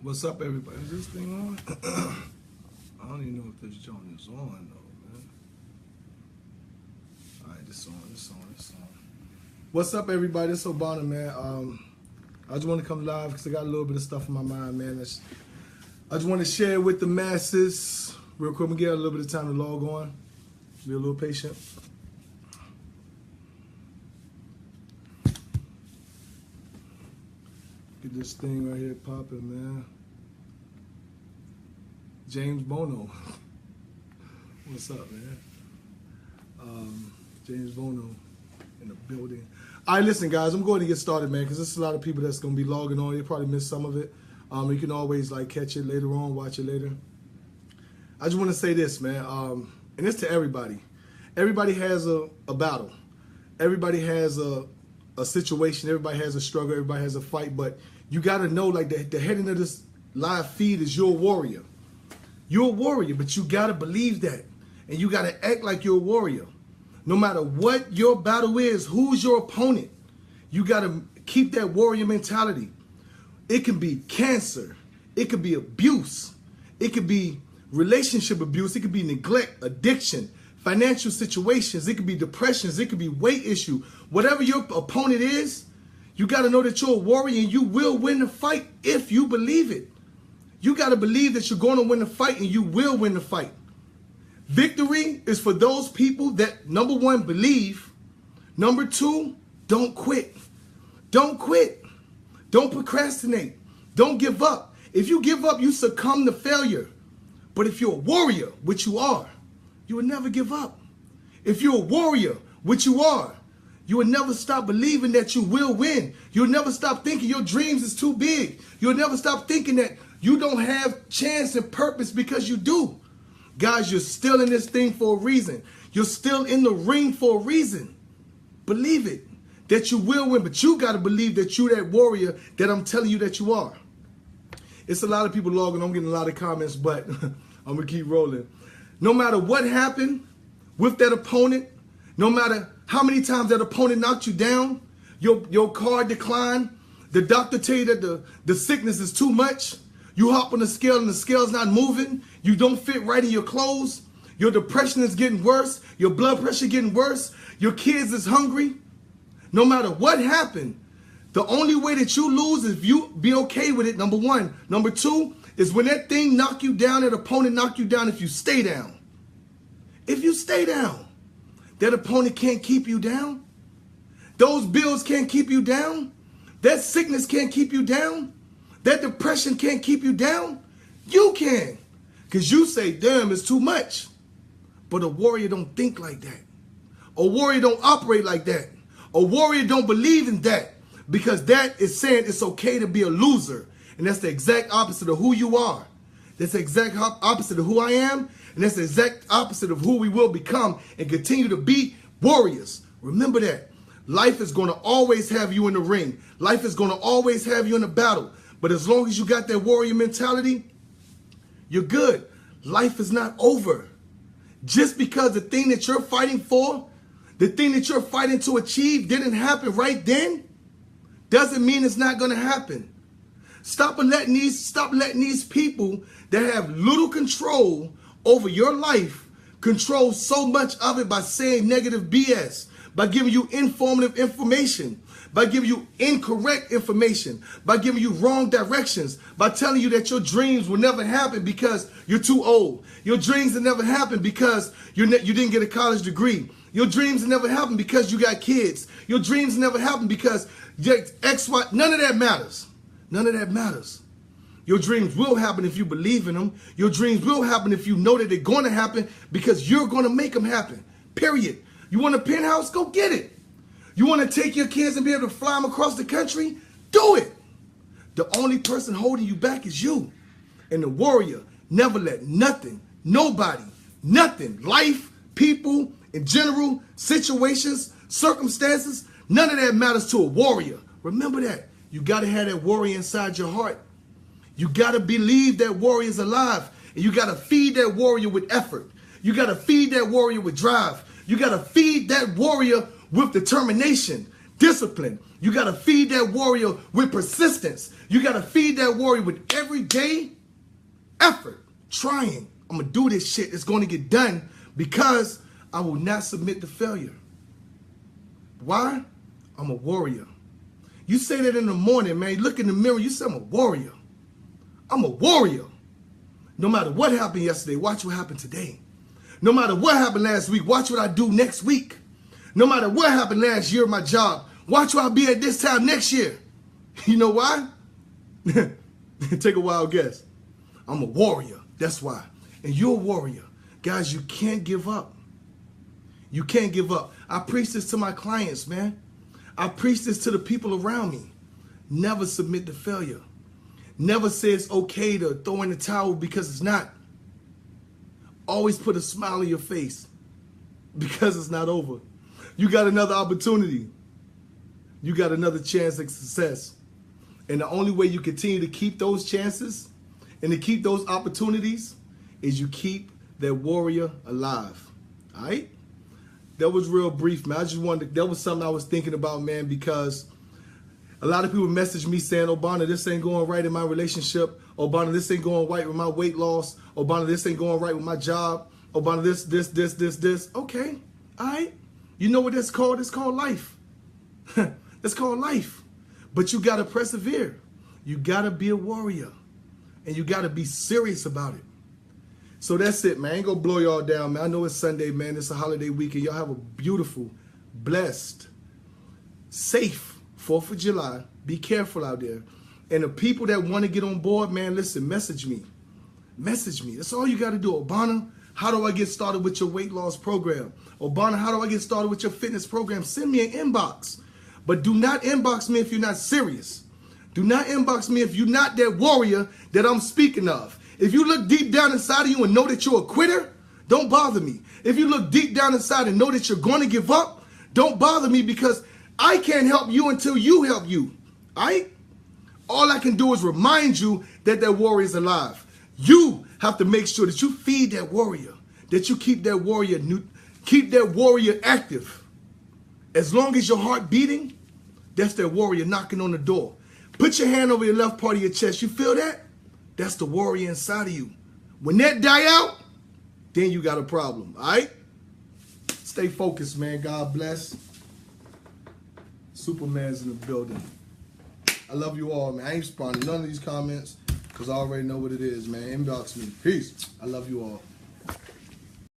What's up, everybody? Is this thing on? I don't even know if this joint is on, though, man. All right, it's on. What's up, everybody? It's Obama, man. I just want to come live because I got a little bit of stuff in my mind, man. I just want to share it with the masses. Real quick, we get a little bit of time to log on. Be a little patient. Get this thing right here popping, man. James Bono. What's up, man? James Bono in the building. All right, listen, guys, I'm going to get started, man, because there's a lot of people that's going to be logging on. You probably missed some of it. You can always, catch it later on, watch it later. I just want to say this, man, and it's to everybody. Everybody has a battle. Everybody has a situation. Everybody has a struggle. Everybody has a fight. But you got to know, the heading of this live feed is you're a warrior. You're a warrior, but you got to believe that. And you got to act like you're a warrior. No matter what your battle is, who's your opponent, you got to keep that warrior mentality. It can be cancer. It could be abuse. It could be relationship abuse. It could be neglect, addiction, financial situations. It could be depressions. It could be weight issue. Whatever your opponent is, you got to know that you're a warrior and you will win the fight if you believe it. You got to believe that you're going to win the fight and you will win the fight. Victory is for those people that, number one, believe. Number two, don't quit. Don't quit. Don't procrastinate. Don't give up. If you give up, you succumb to failure. But if you're a warrior, which you are, you will never give up. If you're a warrior, which you are, you will never stop believing that you will win. You'll never stop thinking your dreams is too big. You'll never stop thinking that you don't have chance and purpose, because you do. Guys, you're still in this thing for a reason. You're still in the ring for a reason. Believe it, that you will win, but you got to believe that you're that warrior that I'm telling you that you are. It's a lot of people logging. I'm getting a lot of comments, but I'm going to keep rolling. No matter what happened with that opponent, no matter how many times that opponent knocked you down, your card declined, the doctor tell you that the sickness is too much, you hop on the scale and the scale's not moving, you don't fit right in your clothes, your depression is getting worse, your blood pressure getting worse, your kids is hungry. No matter what happened, the only way that you lose is if you be okay with it, number one. Number two is when that thing knock you down, that opponent knock you down, if you stay down. If you stay down, that opponent can't keep you down. Those bills can't keep you down. That sickness can't keep you down. That depression can't keep you down. You can. Because you say, damn, it's too much. But a warrior don't think like that. A warrior don't operate like that. A warrior don't believe in that. Because that is saying it's okay to be a loser. And that's the exact opposite of who you are. That's the exact opposite of who I am. And that's the exact opposite of who we will become and continue to be warriors. Remember that. Life is going to always have you in the ring. Life is going to always have you in a battle. But as long as you got that warrior mentality, you're good. Life is not over. Just because the thing that you're fighting for, the thing that you're fighting to achieve didn't happen right then, doesn't mean it's not going to happen. Stop letting these people that have little control over your life control so much of it by saying negative BS, by giving you informative information, by giving you incorrect information, by giving you wrong directions, by telling you that your dreams will never happen because you're too old. Your dreams will never happen because you didn't get a college degree. Your dreams will never happen because you got kids. Your dreams will never happen because X, Y, none of that matters. None of that matters. Your dreams will happen if you believe in them. Your dreams will happen if you know that they're going to happen, because you're going to make them happen. Period. You want a penthouse? Go get it. You want to take your kids and be able to fly them across the country? Do it. The only person holding you back is you. And the warrior never let nothing, nobody, nothing, life, people, in general, situations, circumstances, none of that matters to a warrior. Remember that. You got to have that warrior inside your heart. You got to believe that warrior is alive. And you got to feed that warrior with effort. You got to feed that warrior with drive. You got to feed that warrior with determination. discipline. You got to feed that warrior with persistence. You got to feed that warrior with everyday effort. Trying. I'm going to do this shit. It's going to get done because I will not submit to failure. Why? I'm a warrior. You say that in the morning, man. You look in the mirror. You say, I'm a warrior. I'm a warrior. No matter what happened yesterday, watch what happened today. No matter what happened last week, watch what I do next week. No matter what happened last year at my job, watch where I'll be at this time next year. You know why? Take a wild guess. I'm a warrior. That's why. And you're a warrior. Guys, you can't give up. You can't give up. I preach this to my clients, man. I preach this to the people around me. Never submit to failure. Never say it's okay to throw in the towel because it's not. Always put a smile on your face because it's not over. You got another opportunity. You got another chance at success. And the only way you continue to keep those chances and to keep those opportunities is you keep that warrior alive. All right? That was real brief, man. I just wanted to, that was something I was thinking about, man, because a lot of people message me saying, Obana, this ain't going right in my relationship. Obana, this ain't going right with my weight loss. Obana, this ain't going right with my job. Obana, this. Okay, all right. You know what that's called? It's called life. That's called life. But you got to persevere. You got to be a warrior. And you got to be serious about it. So that's it, man. I ain't going to blow y'all down, man. I know it's Sunday, man. It's a holiday weekend. Y'all have a beautiful, blessed, safe 4th of July. Be careful out there. And the people that want to get on board, man, listen, message me. Message me. That's all you got to do. Obana, how do I get started with your weight loss program? Obana, how do I get started with your fitness program? Send me an inbox. But do not inbox me if you're not serious. Do not inbox me if you're not that warrior that I'm speaking of. If you look deep down inside of you and know that you're a quitter, don't bother me. If you look deep down inside and know that you're going to give up, don't bother me because I can't help you until you help you. All right? All I can do is remind you that that warrior is alive. You have to make sure that you feed that warrior, that you keep that warrior active. As long as your heart beating, that's that warrior knocking on the door. Put your hand over your left part of your chest. You feel that? That's the warrior inside of you. When that die out, then you got a problem. All right? Stay focused, man. God bless. Superman's in the building. I love you all, man. I ain't responding to none of these comments because I already know what it is, man. Inbox me. Peace. I love you all.